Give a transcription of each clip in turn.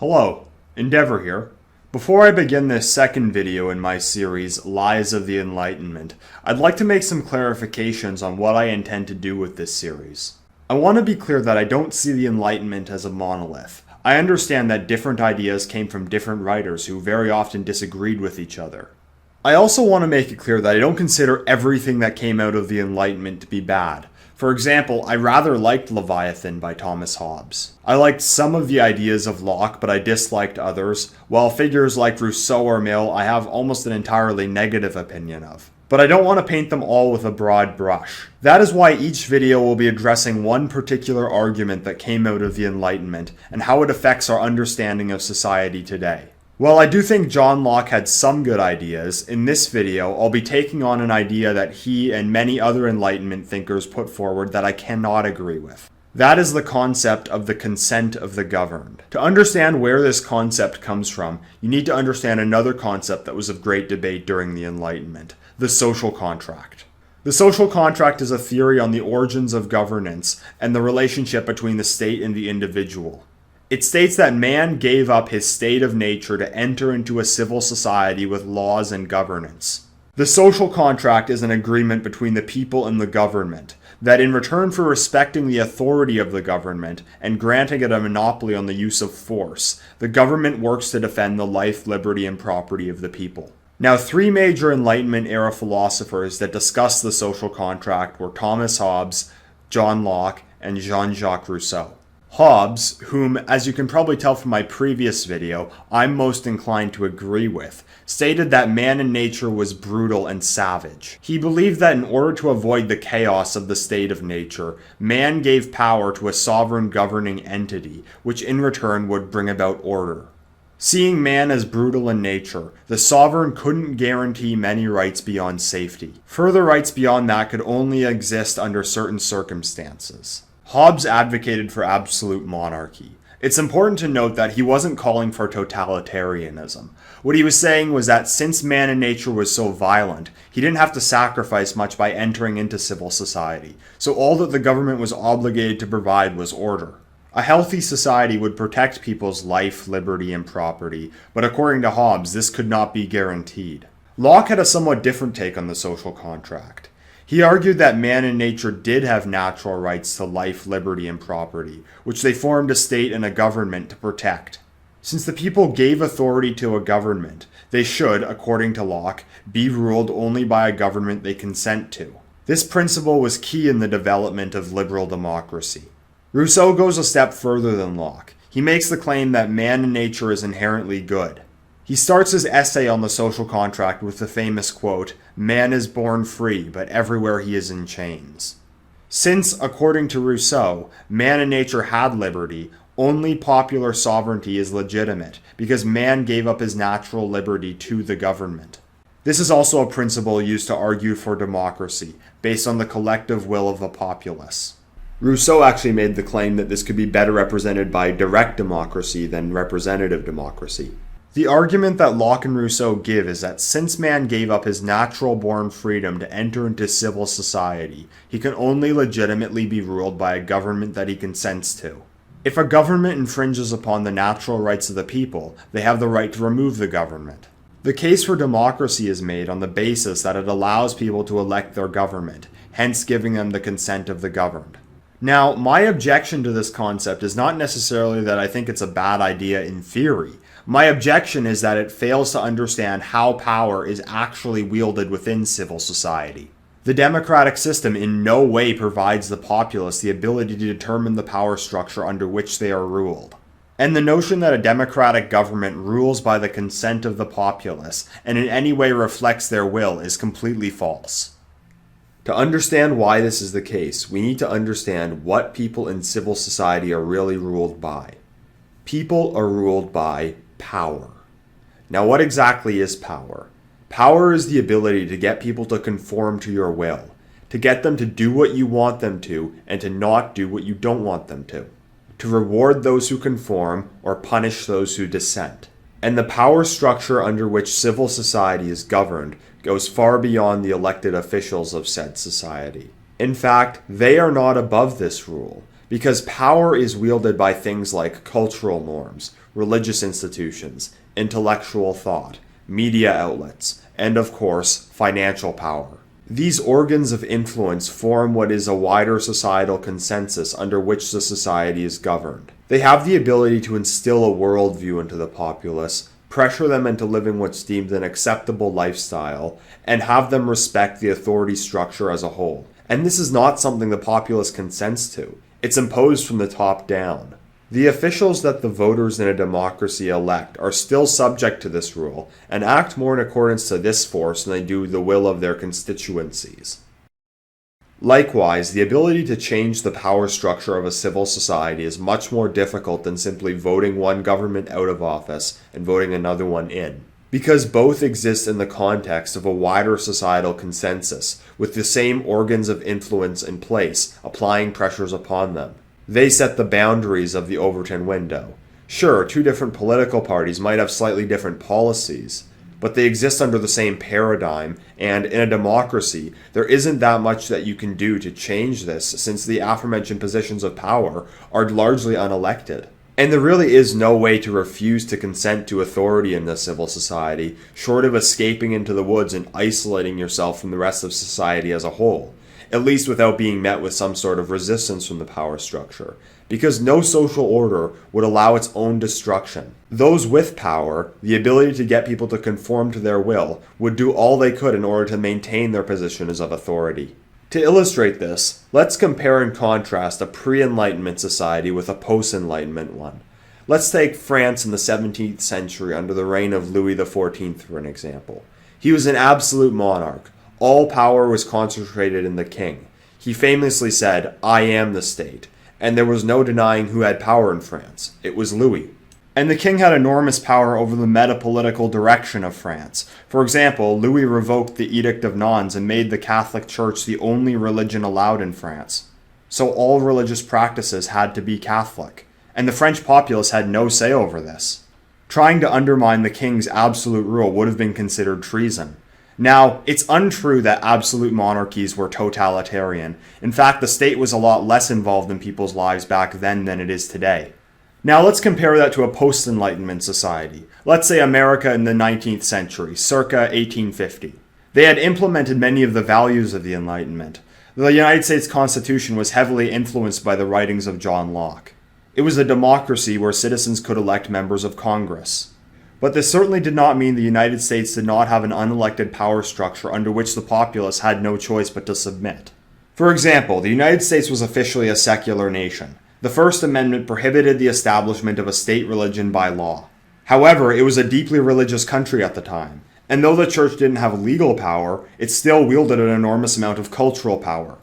Hello, Endeavor here. Before I begin this second video in my series, Lies of the Enlightenment, I'd like to make some clarifications on what I intend to do with this series. I want to be clear that I don't see the Enlightenment as a monolith. I understand that different ideas came from different writers who very often disagreed with each other. I also want to make it clear that I don't consider everything that came out of the Enlightenment to be bad. For example, I rather liked Leviathan by Thomas Hobbes. I liked some of the ideas of Locke, but I disliked others, while figures like Rousseau or Mill I have almost an entirely negative opinion of. But I don't want to paint them all with a broad brush. That is why each video will be addressing one particular argument that came out of the Enlightenment, and how it affects our understanding of society today. While I do think John Locke had some good ideas, in this video I'll be taking on an idea that he and many other Enlightenment thinkers put forward that I cannot agree with. That is the concept of the consent of the governed. To understand where this concept comes from, you need to understand another concept that was of great debate during the Enlightenment: the social contract. The social contract is a theory on the origins of governance and the relationship between the state and the individual. It states that man gave up his state of nature to enter into a civil society with laws and governance. The social contract is an agreement between the people and the government, that in return for respecting the authority of the government and granting it a monopoly on the use of force, the government works to defend the life, liberty, and property of the people. Now, three major Enlightenment-era philosophers that discussed the social contract were Thomas Hobbes, John Locke, and Jean-Jacques Rousseau. Hobbes, whom, as you can probably tell from my previous video, I'm most inclined to agree with, stated that man in nature was brutal and savage. He believed that in order to avoid the chaos of the state of nature, man gave power to a sovereign governing entity, which in return would bring about order. Seeing man as brutal in nature, the sovereign couldn't guarantee many rights beyond safety. Further rights beyond that could only exist under certain circumstances. Hobbes advocated for absolute monarchy. It's important to note that he wasn't calling for totalitarianism. What he was saying was that since man in nature was so violent, he didn't have to sacrifice much by entering into civil society, so all that the government was obligated to provide was order. A healthy society would protect people's life, liberty, and property, but according to Hobbes, this could not be guaranteed. Locke had a somewhat different take on the social contract. He argued that man in nature did have natural rights to life, liberty, and property, which they formed a state and a government to protect. Since the people gave authority to a government, they should, according to Locke, be ruled only by a government they consent to. This principle was key in the development of liberal democracy. Rousseau goes a step further than Locke. He makes the claim that man in nature is inherently good. He starts his essay on the social contract with the famous quote, "Man is born free, but everywhere he is in chains." Since, according to Rousseau, man in nature had liberty, only popular sovereignty is legitimate, because man gave up his natural liberty to the government. This is also a principle used to argue for democracy, based on the collective will of the populace. Rousseau actually made the claim that this could be better represented by direct democracy than representative democracy. The argument that Locke and Rousseau give is that since man gave up his natural-born freedom to enter into civil society, he can only legitimately be ruled by a government that he consents to. If a government infringes upon the natural rights of the people, they have the right to remove the government. The case for democracy is made on the basis that it allows people to elect their government, hence giving them the consent of the governed. Now, my objection to this concept is not necessarily that I think it's a bad idea in theory. My objection is that it fails to understand how power is actually wielded within civil society. The democratic system in no way provides the populace the ability to determine the power structure under which they are ruled. And the notion that a democratic government rules by the consent of the populace and in any way reflects their will is completely false. To understand why this is the case, we need to understand what people in civil society are really ruled by. People are ruled by power. Now, what exactly is power? Power is the ability to get people to conform to your will, to get them to do what you want them to and to not do what you don't want them to reward those who conform or punish those who dissent. And the power structure under which civil society is governed goes far beyond the elected officials of said society. In fact, they are not above this rule, because power is wielded by things like cultural norms, religious institutions, intellectual thought, media outlets, and of course, financial power. These organs of influence form what is a wider societal consensus under which the society is governed. They have the ability to instill a worldview into the populace, pressure them into living what's deemed an acceptable lifestyle, and have them respect the authority structure as a whole. And this is not something the populace consents to. It's imposed from the top down. The officials that the voters in a democracy elect are still subject to this rule and act more in accordance to this force than they do the will of their constituencies. Likewise, the ability to change the power structure of a civil society is much more difficult than simply voting one government out of office and voting another one in, because both exist in the context of a wider societal consensus, with the same organs of influence in place, applying pressures upon them. They set the boundaries of the Overton window. Sure, two different political parties might have slightly different policies, but they exist under the same paradigm, and in a democracy, there isn't that much that you can do to change this, since the aforementioned positions of power are largely unelected. And there really is no way to refuse to consent to authority in this civil society, short of escaping into the woods and isolating yourself from the rest of society as a whole, at least without being met with some sort of resistance from the power structure, because no social order would allow its own destruction. Those with power, the ability to get people to conform to their will, would do all they could in order to maintain their position as of authority. To illustrate this, let's compare and contrast a pre-Enlightenment society with a post-Enlightenment one. Let's take France in the 17th century under the reign of Louis XIV for an example. He was an absolute monarch. All power was concentrated in the king. He famously said, "I am the state," and there was no denying who had power in France. It was Louis. And the king had enormous power over the metapolitical direction of France. For example, Louis revoked the Edict of Nantes and made the Catholic Church the only religion allowed in France. So all religious practices had to be Catholic, and the French populace had no say over this. Trying to undermine the king's absolute rule would have been considered treason. Now, it's untrue that absolute monarchies were totalitarian. In fact, the state was a lot less involved in people's lives back then than it is today. Now let's compare that to a post-Enlightenment society. Let's say America in the 19th century, circa 1850. They had implemented many of the values of the Enlightenment. The United States Constitution was heavily influenced by the writings of John Locke. It was a democracy where citizens could elect members of Congress. But this certainly did not mean the United States did not have an unelected power structure under which the populace had no choice but to submit. For example, the United States was officially a secular nation. The First Amendment prohibited the establishment of a state religion by law. However, it was a deeply religious country at the time, and though the church didn't have legal power, it still wielded an enormous amount of cultural power.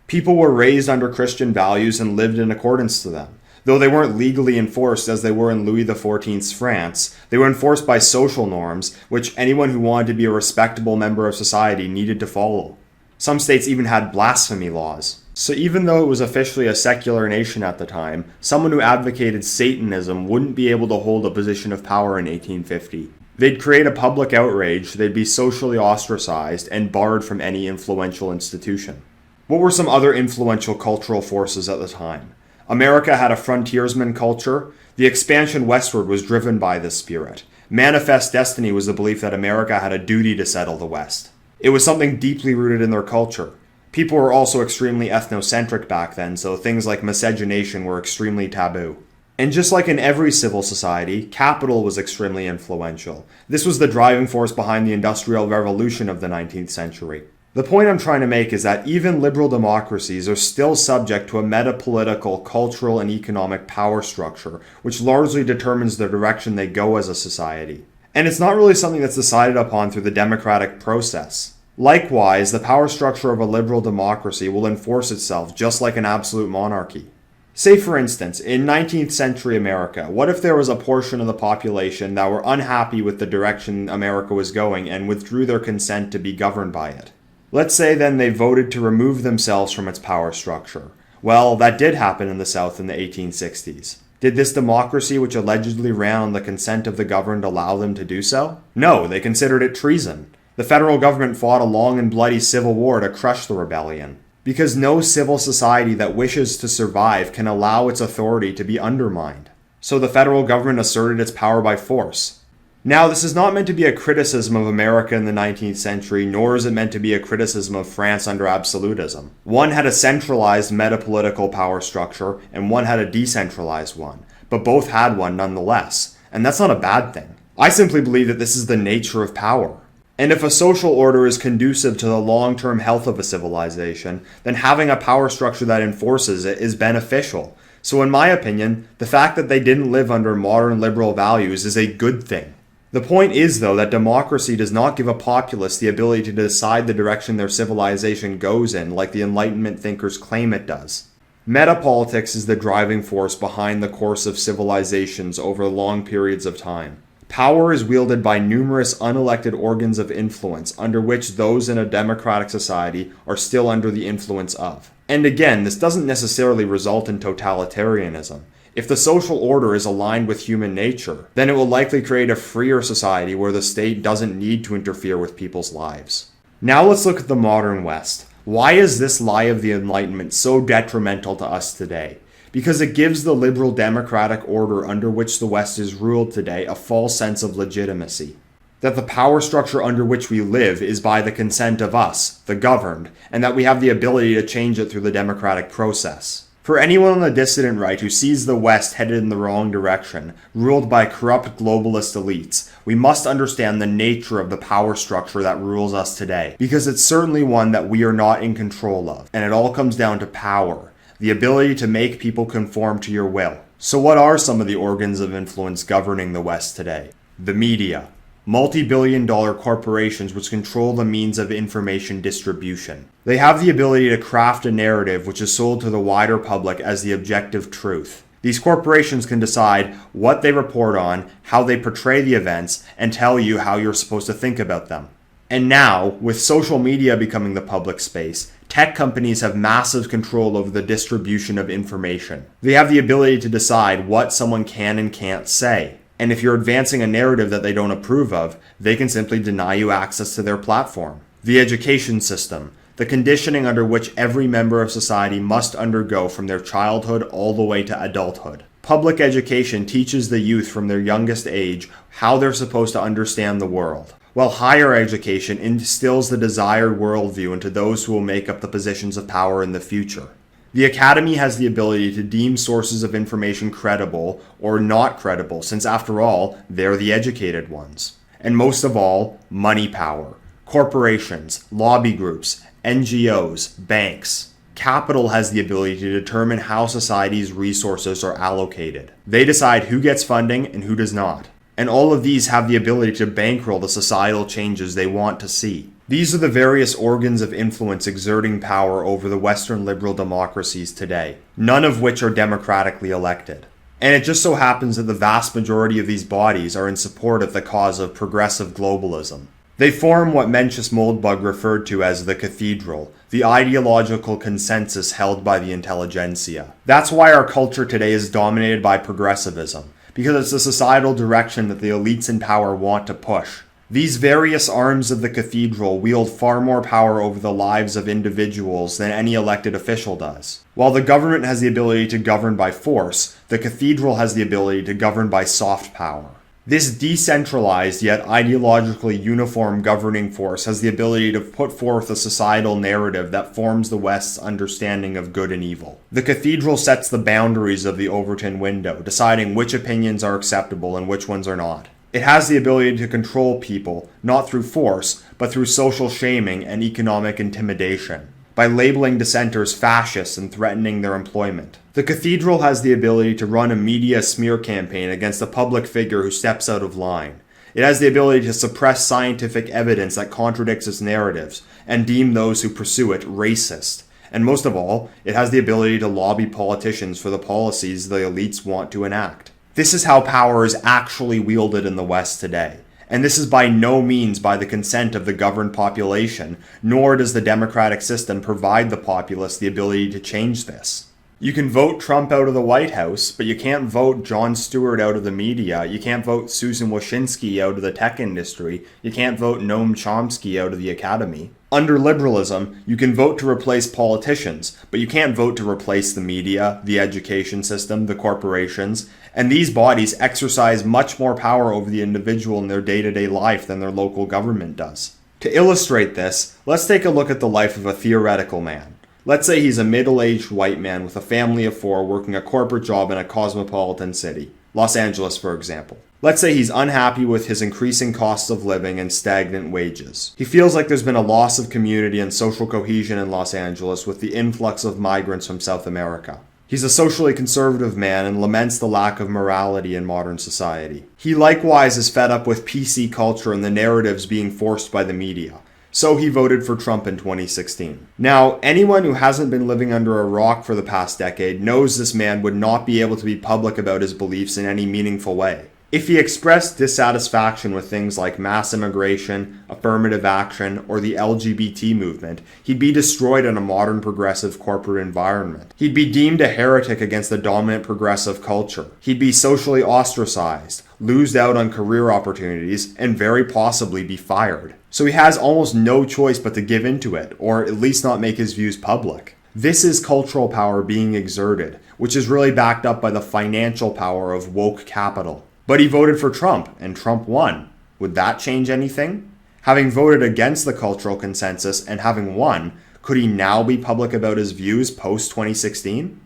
People were raised under Christian values and lived in accordance to them. Though they weren't legally enforced as they were in Louis XIV's France, they were enforced by social norms, which anyone who wanted to be a respectable member of society needed to follow. Some states even had blasphemy laws. So even though it was officially a secular nation at the time, someone who advocated Satanism wouldn't be able to hold a position of power in 1850. They'd create a public outrage, they'd be socially ostracized, and barred from any influential institution. What were some other influential cultural forces at the time? America had a frontiersman culture. The expansion westward was driven by this spirit. Manifest destiny was the belief that America had a duty to settle the West. It was something deeply rooted in their culture. People were also extremely ethnocentric back then, so things like miscegenation were extremely taboo. And just like in every civil society, capital was extremely influential. This was the driving force behind the Industrial Revolution of the 19th century. The point I'm trying to make is that even liberal democracies are still subject to a metapolitical, cultural, and economic power structure, which largely determines the direction they go as a society. And it's not really something that's decided upon through the democratic process. Likewise, the power structure of a liberal democracy will enforce itself just like an absolute monarchy. Say for instance, in 19th century America, what if there was a portion of the population that were unhappy with the direction America was going and withdrew their consent to be governed by it? Let's say then they voted to remove themselves from its power structure. Well, that did happen in the South in the 1860s. Did this democracy, which allegedly ran on the consent of the governed, allow them to do so? No, they considered it treason. The federal government fought a long and bloody civil war to crush the rebellion. because no civil society that wishes to survive can allow its authority to be undermined. So the federal government asserted its power by force. Now, this is not meant to be a criticism of America in the 19th century, nor is it meant to be a criticism of France under absolutism. One had a centralized metapolitical power structure, and one had a decentralized one, but both had one nonetheless, and that's not a bad thing. I simply believe that this is the nature of power. And if a social order is conducive to the long-term health of a civilization, then having a power structure that enforces it is beneficial. So in my opinion, the fact that they didn't live under modern liberal values is a good thing. The point is, though, that democracy does not give a populace the ability to decide the direction their civilization goes in, like the Enlightenment thinkers claim it does. Metapolitics is the driving force behind the course of civilizations over long periods of time. Power is wielded by numerous unelected organs of influence, under which those in a democratic society are still under the influence of. And again, this doesn't necessarily result in totalitarianism. If the social order is aligned with human nature, then it will likely create a freer society where the state doesn't need to interfere with people's lives. Now let's look at the modern West. Why is this lie of the Enlightenment so detrimental to us today? Because it gives the liberal democratic order under which the West is ruled today a false sense of legitimacy. That the power structure under which we live is by the consent of us, the governed, and that we have the ability to change it through the democratic process. For anyone on the dissident right who sees the West headed in the wrong direction, ruled by corrupt globalist elites, we must understand the nature of the power structure that rules us today, because it's certainly one that we are not in control of, and it all comes down to power, the ability to make people conform to your will. So what are some of the organs of influence governing the West today? The media. Multi-billion-dollar corporations which control the means of information distribution. They have the ability to craft a narrative which is sold to the wider public as the objective truth. These corporations can decide what they report on, how they portray the events, and tell you how you're supposed to think about them. And now, with social media becoming the public space, tech companies have massive control over the distribution of information. They have the ability to decide what someone can and can't say. And if you're advancing a narrative that they don't approve of, they can simply deny you access to their platform. The education system, the conditioning under which every member of society must undergo from their childhood all the way to adulthood. Public education teaches the youth from their youngest age how they're supposed to understand the world, while higher education instills the desired worldview into those who will make up the positions of power in the future. The Academy has the ability to deem sources of information credible or not credible, since after all, they're the educated ones. And most of all, money power. Corporations, lobby groups, NGOs, banks. Capital has the ability to determine how society's resources are allocated. They decide who gets funding and who does not. And all of these have the ability to bankroll the societal changes they want to see. These are the various organs of influence exerting power over the Western liberal democracies today, none of which are democratically elected. And it just so happens that the vast majority of these bodies are in support of the cause of progressive globalism. They form what Mencius Moldbug referred to as the Cathedral, the ideological consensus held by the intelligentsia. That's why our culture today is dominated by progressivism, because it's the societal direction that the elites in power want to push. These various arms of the cathedral wield far more power over the lives of individuals than any elected official does. While the government has the ability to govern by force, the cathedral has the ability to govern by soft power. This decentralized yet ideologically uniform governing force has the ability to put forth a societal narrative that forms the West's understanding of good and evil. The cathedral sets the boundaries of the Overton window, deciding which opinions are acceptable and which ones are not. It has the ability to control people, not through force, but through social shaming and economic intimidation, by labeling dissenters fascists and threatening their employment. The cathedral has the ability to run a media smear campaign against a public figure who steps out of line. It has the ability to suppress scientific evidence that contradicts its narratives, and deem those who pursue it racist. And most of all, it has the ability to lobby politicians for the policies the elites want to enact. This is how power is actually wielded in the West today. And this is by no means by the consent of the governed population, nor does the democratic system provide the populace the ability to change this. You can vote Trump out of the White House, but you can't vote Jon Stewart out of the media. You can't vote Susan Wojcicki out of the tech industry. You can't vote Noam Chomsky out of the academy. Under liberalism, you can vote to replace politicians, but you can't vote to replace the media, the education system, the corporations, and these bodies exercise much more power over the individual in their day-to-day life than their local government does. To illustrate this, let's take a look at the life of a theoretical man. Let's say he's a middle-aged white man with a family of 4 working a corporate job in a cosmopolitan city, Los Angeles for example. Let's say he's unhappy with his increasing costs of living and stagnant wages. He feels like there's been a loss of community and social cohesion in Los Angeles with the influx of migrants from South America. He's a socially conservative man and laments the lack of morality in modern society. He likewise is fed up with PC culture and the narratives being forced by the media. So he voted for Trump in 2016. Now, anyone who hasn't been living under a rock for the past decade knows this man would not be able to be public about his beliefs in any meaningful way. If he expressed dissatisfaction with things like mass immigration, affirmative action, or the LGBT movement, he'd be destroyed in a modern progressive corporate environment. He'd be deemed a heretic against the dominant progressive culture. He'd be socially ostracized, lose out on career opportunities, and very possibly be fired. So he has almost no choice but to give into it, or at least not make his views public. This is cultural power being exerted, which is really backed up by the financial power of woke capital. But he voted for Trump, and Trump won. Would that change anything? Having voted against the cultural consensus and having won, could he now be public about his views post-2016?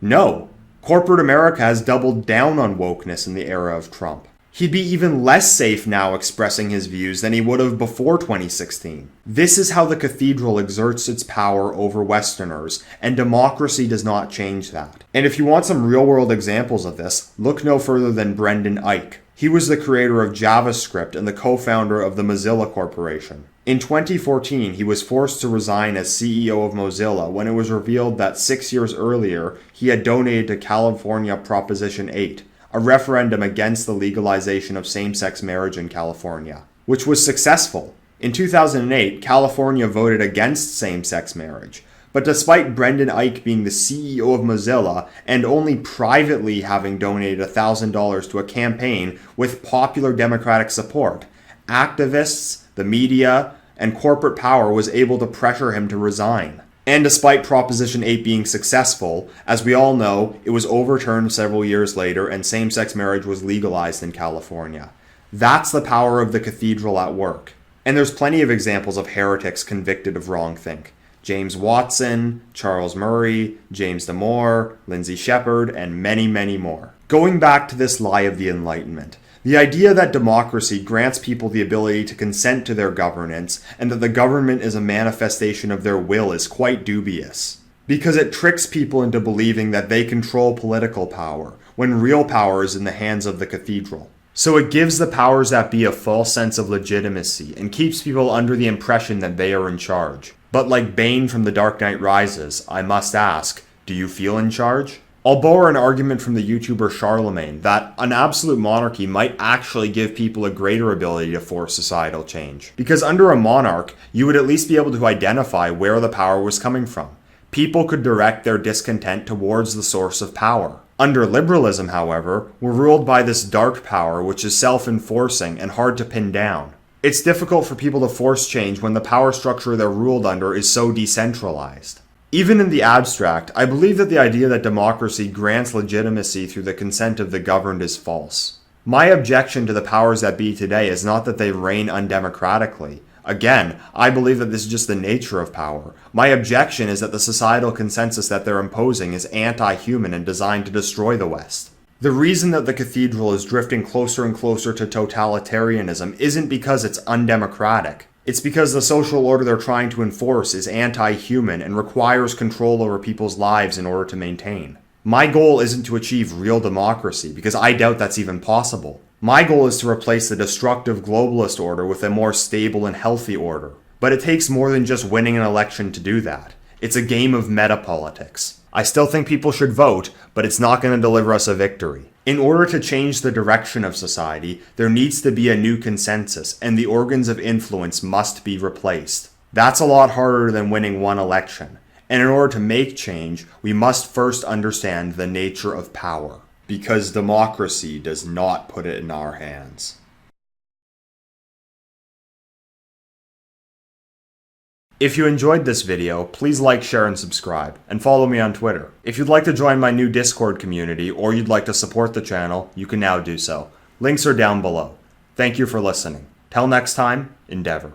No. Corporate America has doubled down on wokeness in the era of Trump. He'd be even less safe now expressing his views than he would have before 2016. This is how the Cathedral exerts its power over Westerners, and democracy does not change that. And if you want some real-world examples of this, look no further than Brendan Eich. He was the creator of JavaScript and the co-founder of the Mozilla Corporation. In 2014, he was forced to resign as CEO of Mozilla when it was revealed that 6 years earlier, he had donated to California Proposition 8, a referendum against the legalization of same-sex marriage in California, which was successful. In 2008, California voted against same-sex marriage. But despite Brendan Eich being the CEO of Mozilla and only privately having donated $1,000 to a campaign with popular Democratic support, activists, the media, and corporate power was able to pressure him to resign. And despite Proposition 8 being successful, as we all know, it was overturned several years later and same-sex marriage was legalized in California. That's the power of the Cathedral at work. And there's plenty of examples of heretics convicted of wrongthink. James Watson, Charles Murray, James Damore, Lindsay Shepard, and many, many more. Going back to this lie of the Enlightenment, the idea that democracy grants people the ability to consent to their governance and that the government is a manifestation of their will is quite dubious, because it tricks people into believing that they control political power, when real power is in the hands of the Cathedral. So it gives the powers that be a false sense of legitimacy and keeps people under the impression that they are in charge. But like Bane from The Dark Knight Rises, I must ask, do you feel in charge? I'll borrow an argument from the YouTuber Charlemagne that an absolute monarchy might actually give people a greater ability to force societal change. Because under a monarch, you would at least be able to identify where the power was coming from. People could direct their discontent towards the source of power. Under liberalism, however, we're ruled by this dark power which is self-enforcing and hard to pin down. It's difficult for people to force change when the power structure they're ruled under is so decentralized. Even in the abstract, I believe that the idea that democracy grants legitimacy through the consent of the governed is false. My objection to the powers that be today is not that they reign undemocratically. Again, I believe that this is just the nature of power. My objection is that the societal consensus that they're imposing is anti-human and designed to destroy the West. The reason that the Cathedral is drifting closer and closer to totalitarianism isn't because it's undemocratic. It's because the social order they're trying to enforce is anti-human and requires control over people's lives in order to maintain. My goal isn't to achieve real democracy, because I doubt that's even possible. My goal is to replace the destructive globalist order with a more stable and healthy order. But it takes more than just winning an election to do that. It's a game of metapolitics. I still think people should vote, but it's not going to deliver us a victory. In order to change the direction of society, there needs to be a new consensus, and the organs of influence must be replaced. That's a lot harder than winning one election. And in order to make change, we must first understand the nature of power, because democracy does not put it in our hands. If you enjoyed this video, please like, share, and subscribe, and follow me on Twitter. If you'd like to join my new Discord community, or you'd like to support the channel, you can now do so. Links are down below. Thank you for listening. Till next time, endeavor.